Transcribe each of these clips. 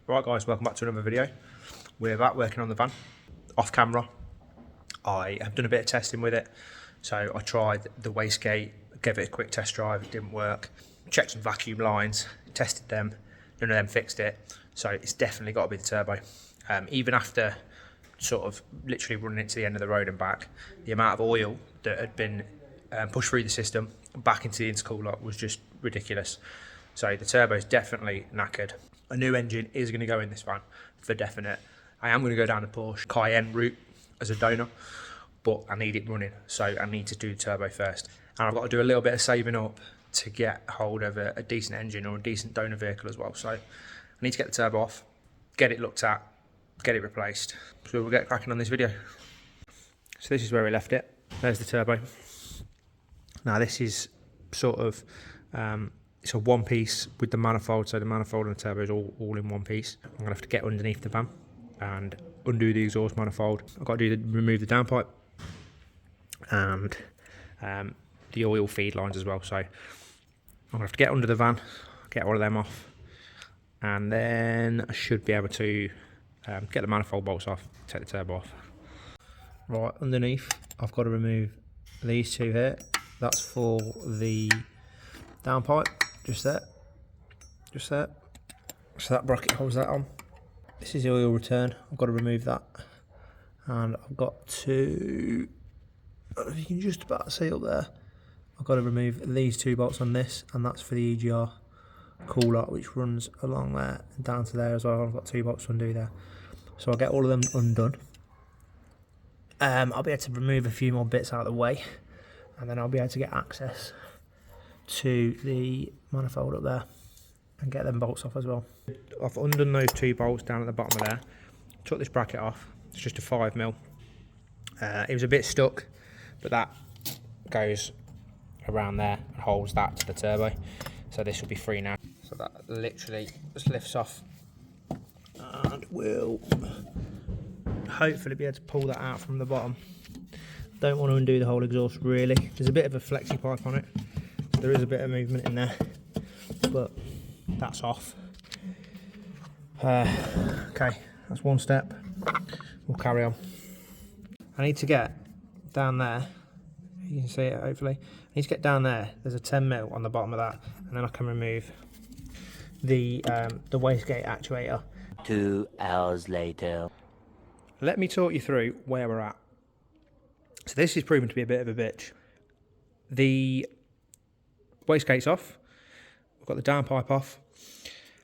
Right guys, welcome back to another video. We're back working on the van, off camera. I have done a bit of testing with it. So I tried the wastegate, gave it a quick test drive, it didn't work. Checked some vacuum lines, tested them, none of them fixed it. So it's definitely got to be the turbo. Even after sort of literally running it to the end of the road and back, the amount of oil that had been pushed through the system back into the intercooler was just ridiculous. So the turbo's definitely knackered. A new engine is going to go in this van for definite. I am going to go down the Porsche Cayenne route as a donor, but I need it running, so I need to do the turbo first. And I've got to do a little bit of saving up to get hold of a decent engine or a decent donor vehicle as well. So I need to get the turbo off, get it looked at, get it replaced. So we'll get cracking on this video. So this is where we left it. There's the turbo. Now this is sort of it's a one piece with the manifold, so the manifold and the turbo is all in one piece. I'm gonna have to get underneath the van and undo the exhaust manifold. I've got to remove the downpipe and the oil feed lines as well. So I'm gonna have to get under the van, get all of them off, and then I should be able to get the manifold bolts off, take the turbo off. Right, underneath I've got to remove these two here. That's for the downpipe, just there. So that bracket holds that on. This is the oil return, I've got to remove that. And I've got to, I don't know if you can just about see up there, I've got to remove these two bolts on this, and that's for the EGR cooler, which runs along there and down to there as well. I've got two bolts to undo there. So I'll get all of them undone. I'll be able to remove a few more bits out of the way, and then I'll be able to get access to the manifold up there and get them bolts off as well. I've undone those two bolts down at the bottom of there, took this bracket off. It's just a 5mm. It was a bit stuck, but that goes around there and holds that to the turbo, so this will be free now. So that literally just lifts off, and we'll hopefully be able to pull that out from the bottom. Don't want to undo the whole exhaust really. There's a bit of a flexi pipe on it, so there is a bit of movement in there, but that's off. Okay, that's one step. We'll carry on. I need to get down there. You can see it hopefully. I need to get down there. There's a 10mm on the bottom of that, and then I can remove the wastegate actuator. 2 hours later. Let me talk you through where we're at. So this is proven to be a bit of a bitch. The wastegate's off. I've got the downpipe off,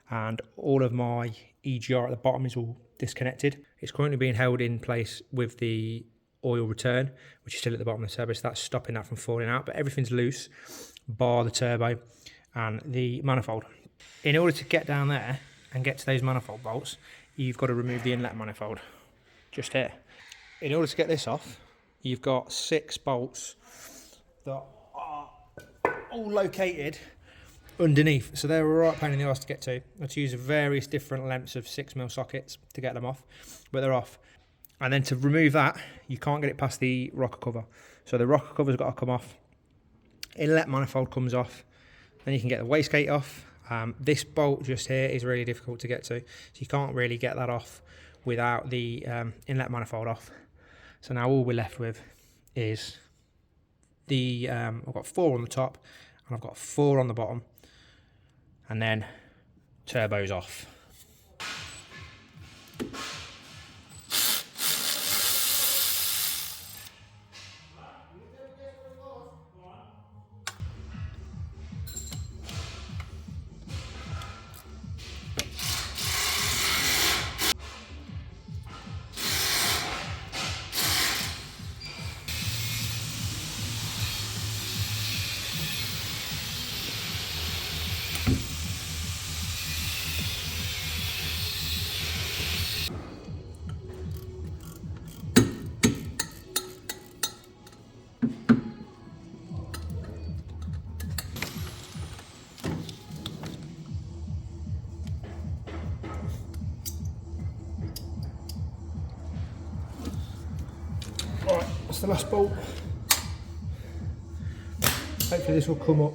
and all of my EGR at the bottom is all disconnected. It's currently being held in place with the oil return, which is still at the bottom of the turbo, so that's stopping that from falling out, but everything's loose, bar the turbo and the manifold. In order to get down there and get to those manifold bolts, you've got to remove the inlet manifold, just here. In order to get this off, you've got 6 bolts that are all located underneath, so they're a right pain in the arse to get to. I had to use various different lengths of 6mm sockets to get them off, but they're off. And then to remove that, you can't get it past the rocker cover, so the rocker cover's got to come off. Inlet manifold comes off, then you can get the wastegate off. This bolt just here is really difficult to get to, so you can't really get that off without the inlet manifold off. So now all we're left with is the I've got 4 on the top and I've got 4 on the bottom, and then turbo's off. Alright, that's the last bolt. Hopefully this will come up.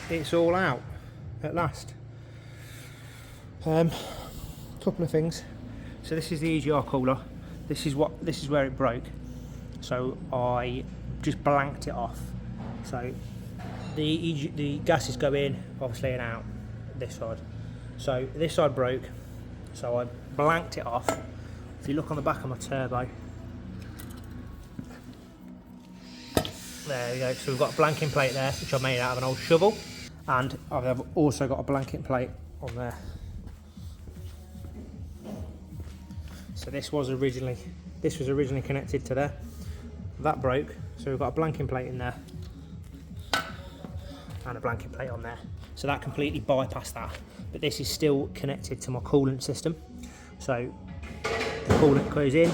it's all out at last. Couple of things. So this is the EGR cooler. This is where it broke. So I just blanked it off. So the gases go in, obviously, and out this side. So this side broke. So I blanked it off. If you look on the back of my turbo, there we go. So we've got a blanking plate there, which I made out of an old shovel, and I've also got a blanking plate on there. So this was originally connected to there. That broke, so we've got a blanking plate in there and a blanking plate on there. So that completely bypassed that. But this is still connected to my coolant system. So the coolant goes in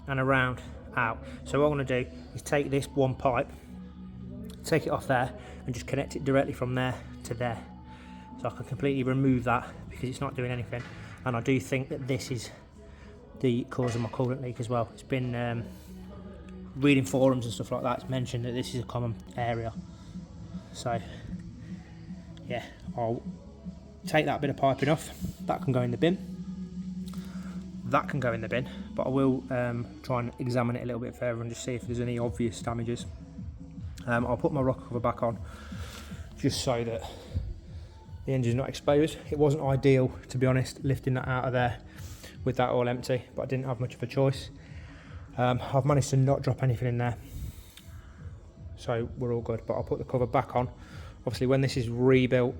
and around, out. So what I'm going to do is take this one pipe, take it off there, and just connect it directly from there to there. So I can completely remove that because it's not doing anything. And I do think that this is the cause of my coolant leak as well. It's been reading forums and stuff like that, it's mentioned that this is a common area. So yeah, I'll take that bit of piping off. That can go in the bin. That can go in the bin, but I will try and examine it a little bit further and just see if there's any obvious damages. I'll put my rocker cover back on just so that the engine's not exposed. It wasn't ideal, to be honest, lifting that out of there with that all empty, but I didn't have much of a choice. I've managed to not drop anything in there, so we're all good. But I'll put the cover back on. Obviously, when this is rebuilt,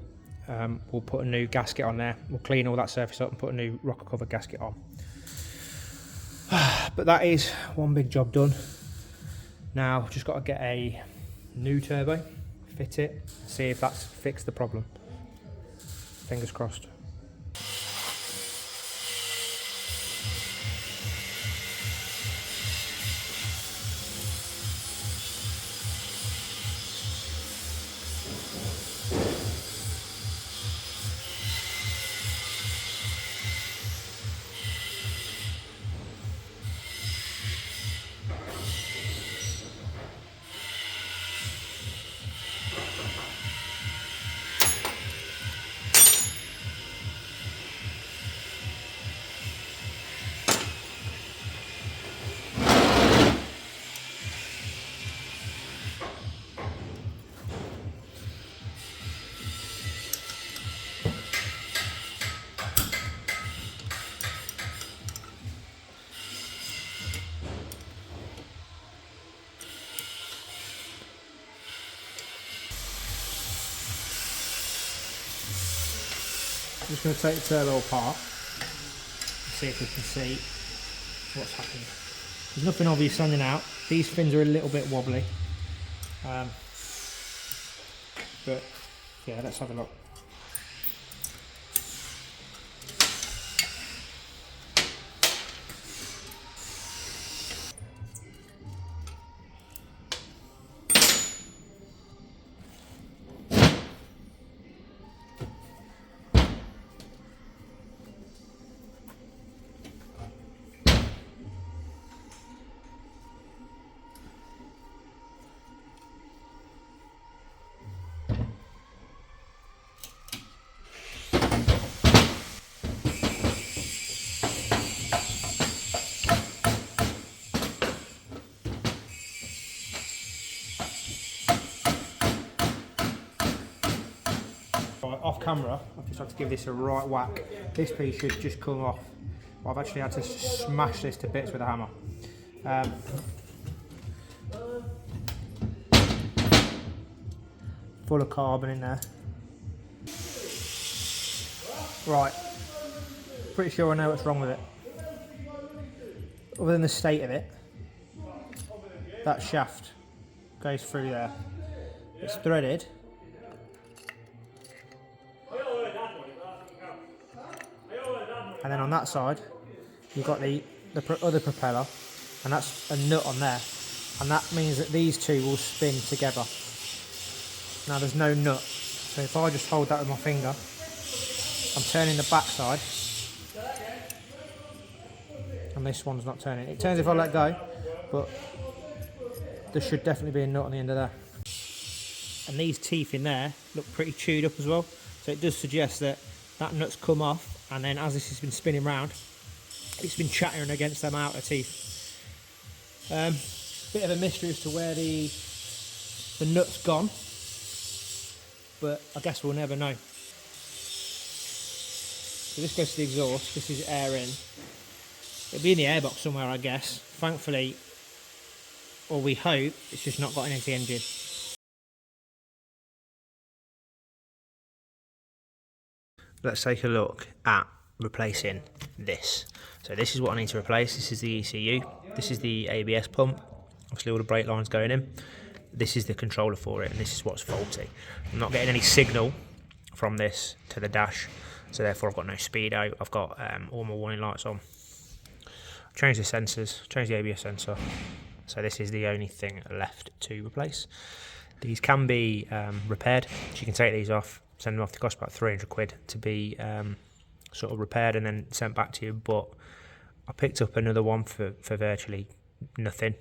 we'll put a new gasket on there. We'll clean all that surface up and put a new rocker cover gasket on. But that is one big job done. Now, just got to get a new turbo, fit it, see if that's fixed the problem. Fingers crossed. I'm just going to take the turbo apart and see if we can see what's happening. There's nothing obvious standing out. These fins are a little bit wobbly, but yeah, let's have a look. Off camera, I've just had to give this a right whack. This piece should just come off. I've actually had to smash this to bits with a hammer. Full of carbon in there. Right, pretty sure I know what's wrong with it. Other than the state of it, that shaft goes through there. It's threaded. And then on that side, you've got the other propeller, and that's a nut on there. And that means that these two will spin together. Now there's no nut. So if I just hold that with my finger, I'm turning the back side. And this one's not turning. It turns if I let go, but there should definitely be a nut on the end of there. and these teeth in there look pretty chewed up as well. So it does suggest that that nut's come off, and then as this has been spinning round, it's been chattering against them outer teeth. Bit of a mystery as to where the nut's gone, but I guess we'll never know. So this goes to the exhaust, this is air in. It'll be in the airbox somewhere, I guess. Thankfully, or we hope, it's just not got into the engine. Let's take a look at replacing this. So this is what I need to replace. This is the ECU. This is the ABS pump. Obviously all the brake lines going in. This is the controller for it, and this is what's faulty. I'm not getting any signal from this to the dash, so therefore I've got no speedo. I've got all my warning lights on. Change the sensors, change the ABS sensor. So this is the only thing left to replace. These can be repaired. So you can take these off, send them off. They cost about 300 quid to be sort of repaired and then sent back to you. But I picked up another one for virtually nothing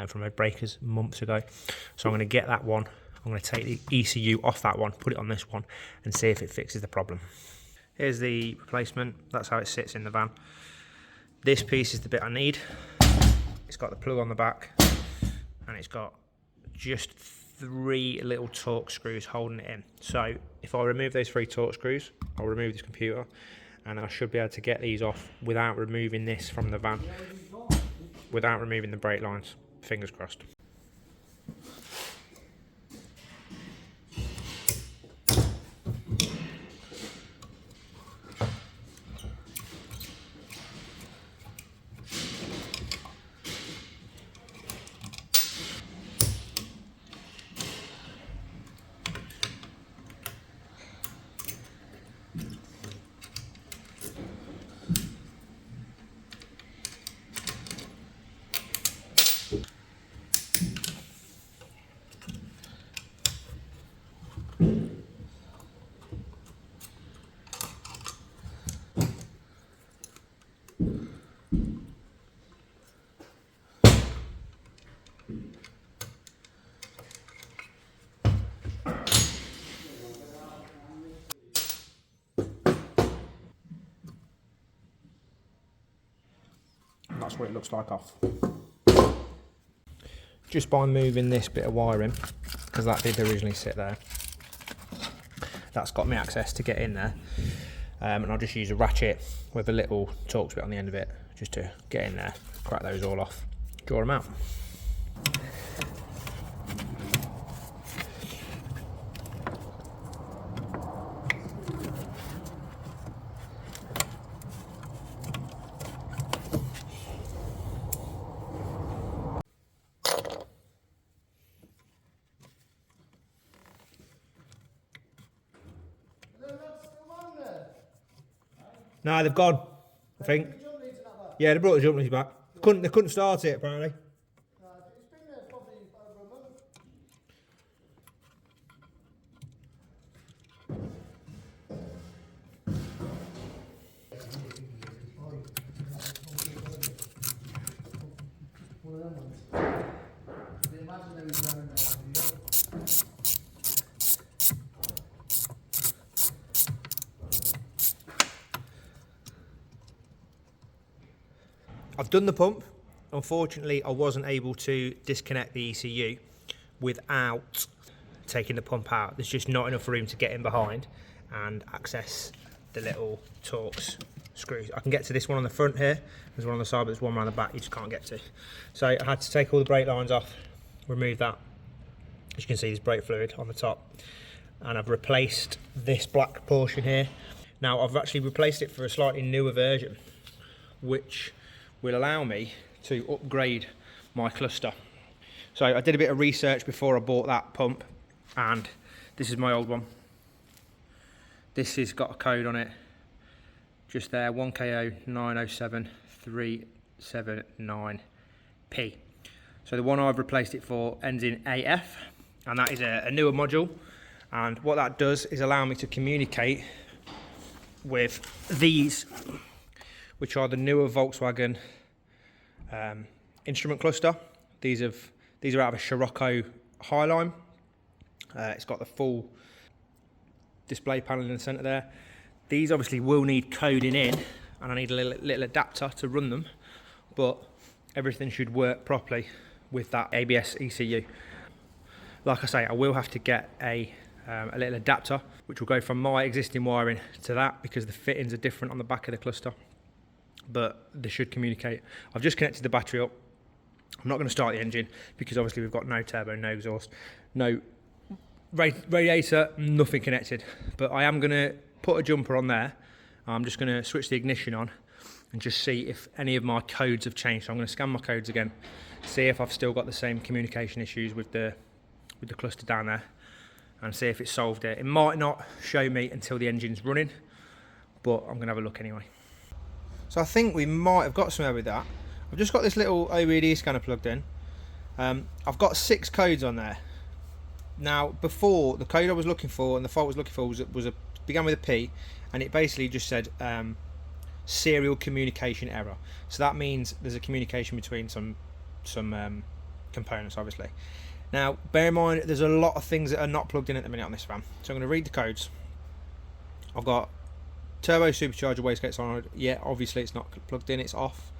from Red Breakers months ago. So I'm going to get that one. I'm going to take the ECU off that one, put it on this one, and see if it fixes the problem. Here's the replacement. That's how it sits in the van. This piece is the bit I need. It's got the plug on the back, and it's got just 3 little Torx screws holding it in. So if I remove those 3 Torx screws, I'll remove this computer, and I should be able to get these off without removing this from the van, without removing the brake lines. Fingers crossed. That's what it looks like off. Just by moving this bit of wiring, because that did originally sit there, that's got me access to get in there, and I'll just use a ratchet with a little Torx bit on the end of it just to get in there, crack those all off, draw them out. No, they've gone, I think. Yeah, they brought the jump leads back. They couldn't start it, apparently. It's been there probably over a month. One of them ones. They imagine they was running there. I've done the pump. Unfortunately, I wasn't able to disconnect the ECU without taking the pump out. There's just not enough room to get in behind and access the little Torx screws. I can get to this one on the front here. There's one on the side, but there's one around the back you just can't get to. So I had to take all the brake lines off, remove that. As you can see, there's brake fluid on the top. And I've replaced this black portion here. Now, I've actually replaced it for a slightly newer version, which will allow me to upgrade my cluster. So I did a bit of research before I bought that pump, and this is my old one. This has got a code on it, just there, 1KO907379P. So the one I've replaced it for ends in AF, and that is a newer module. And what that does is allow me to communicate with these, which are the newer Volkswagen instrument cluster. These are out of a Scirocco Highline. It's got the full display panel in the centre there. These obviously will need coding in, and I need a little adapter to run them, but everything should work properly with that ABS ECU. Like I say, I will have to get a little adapter which will go from my existing wiring to that, because the fittings are different on the back of the cluster, but they should communicate. I've just connected the battery up. I'm not going to start the engine because obviously we've got no turbo, no exhaust, no radiator, nothing connected, but I am going to put a jumper on there. I'm just going to switch the ignition on and just see if any of my codes have changed. So I'm going to scan my codes again, see if I've still got the same communication issues with the cluster down there, and see if it's solved it. It might not show me until the engine's running, but I'm going to have a look anyway. So I think we might have got somewhere with that. I've just got this little OBD scanner plugged in. I've got 6 codes on there. Now, before, the code I was looking for and the fault I was looking for began with a P, and it basically just said serial communication error. So that means there's a communication between some components, obviously. Now, bear in mind, there's a lot of things that are not plugged in at the minute on this van. So I'm going to read the codes. I've got turbo supercharger wastegate solenoid. Yeah, obviously it's not plugged in, it's off.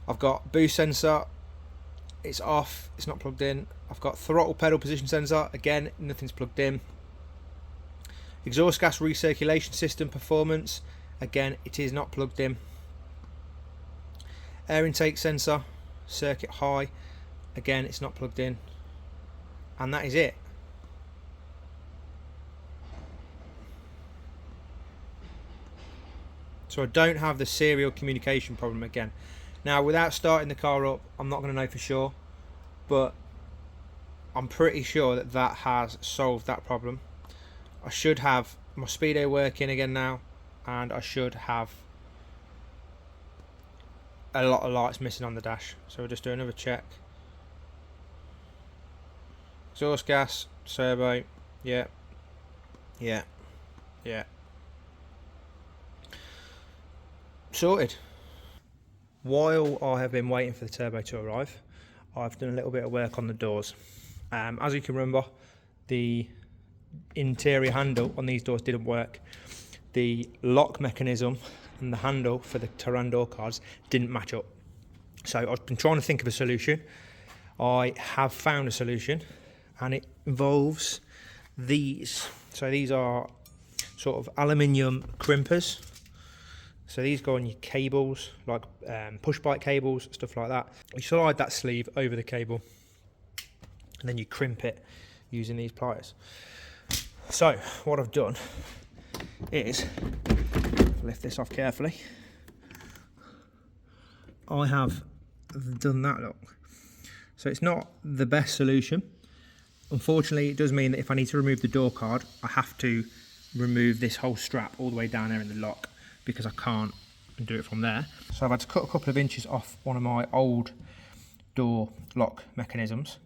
I've got boost sensor. It's off, it's not plugged in. I've got throttle pedal position sensor. Again, nothing's plugged in. Exhaust gas recirculation system performance. Again, it is not plugged in. Air intake sensor, circuit high. Again, it's not plugged in. And that is it. So I don't have the serial communication problem again. Now, without starting the car up, I'm not going to know for sure, but I'm pretty sure that that has solved that problem. I should have my speedo working again now, and I should have a lot of lights missing on the dash. So we'll just do another check. Exhaust gas, turbo, yeah. Sorted. While I have been waiting for the turbo to arrive, I've done a little bit of work on the doors. As you can remember, the interior handle on these doors didn't work. The lock mechanism and the handle for the Turan door cards didn't match up. So I've been trying to think of a solution. I have found a solution, and it involves these. So these are sort of aluminium crimpers. So these go on your cables, like push bike cables, stuff like that. You slide that sleeve over the cable, and then you crimp it using these pliers. So what I've done is, lift this off carefully. I have done that, look. So it's not the best solution. Unfortunately, it does mean that if I need to remove the door card, I have to remove this whole strap all the way down there in the lock, because I can't do it from there. So I've had to cut a couple of inches off one of my old door lock mechanisms,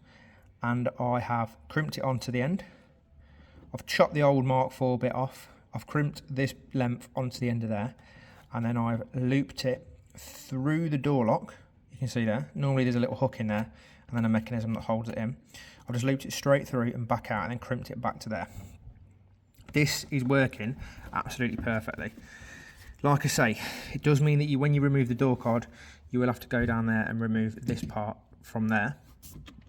and I have crimped it onto the end. I've chopped the old Mark IV bit off. I've crimped this length onto the end of there, and then I've looped it through the door lock. You can see there, normally there's a little hook in there, and then a mechanism that holds it in. I've just looped it straight through and back out, and then crimped it back to there. This is working absolutely perfectly. Like I say, it does mean that when you remove the door card, you will have to go down there and remove this part from there.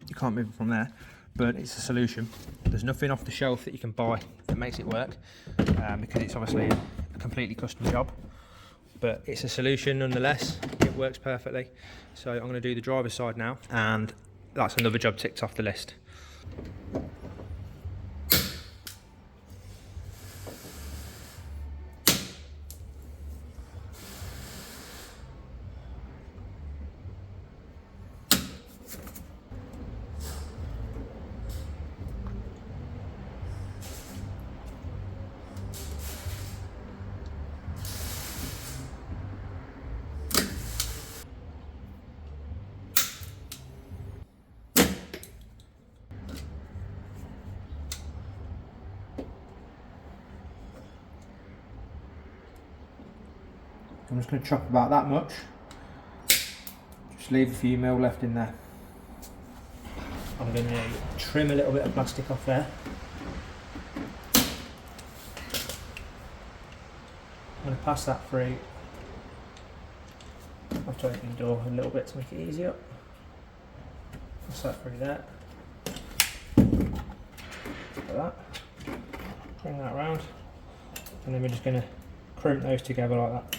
You can't move it from there, but it's a solution. There's nothing off the shelf that you can buy that makes it work, because it's obviously a completely custom job. But it's a solution nonetheless. It works perfectly. So I'm going to do the driver's side now, and that's another job ticked off the list. I'm just going to chop about that much. Just leave a few mil left in there. I'm going to trim a little bit of plastic off there. I'm going to pass that through. I've to open the door a little bit to make it easier. Pass that through there. Like that. Bring that around. And then we're just going to crimp those together like that.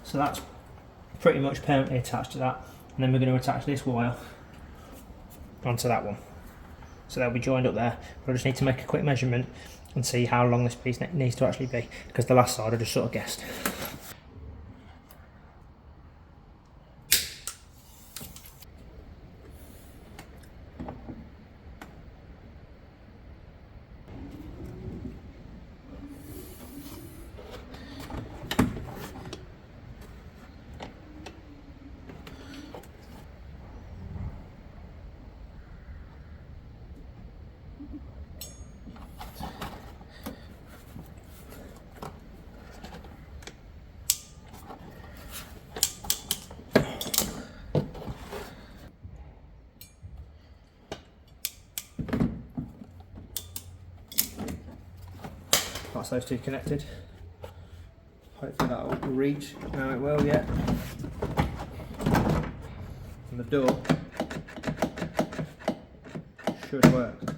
So that's pretty much permanently attached to that, and then we're going to attach this wire onto that one. So they'll be joined up there. But I just need to make a quick measurement and see how long this piece needs to actually be, because the last side I just sort of guessed. That's those two connected. Hopefully that will reach. No, it will yet. And the door should work.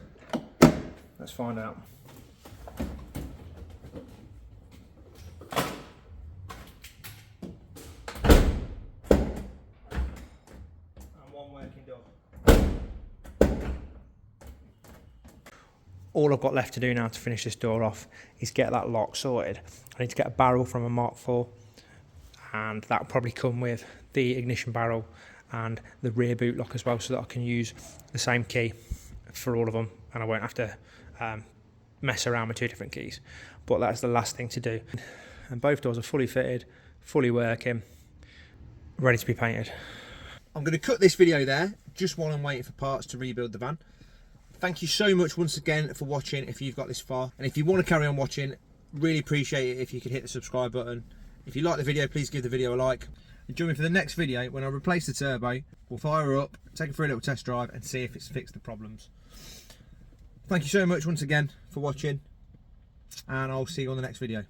Let's find out. And one working door. All I've got left to do now to finish this door off is get that lock sorted. I need to get a barrel from a Mark IV, and that'll probably come with the ignition barrel and the rear boot lock as well, so that I can use the same key for all of them and I won't have to mess around with two different keys. But that's the last thing to do. And both doors are fully fitted, fully working, ready to be painted. I'm going to cut this video there just while I'm waiting for parts to rebuild the van. Thank you so much once again for watching if you've got this far. And if you want to carry on watching, really appreciate it if you could hit the subscribe button. If you like the video, please give the video a like. And join me for the next video when I replace the turbo. We'll fire her up, take it for a little test drive and see if it's fixed the problems. Thank you so much once again for watching, and I'll see you on the next video.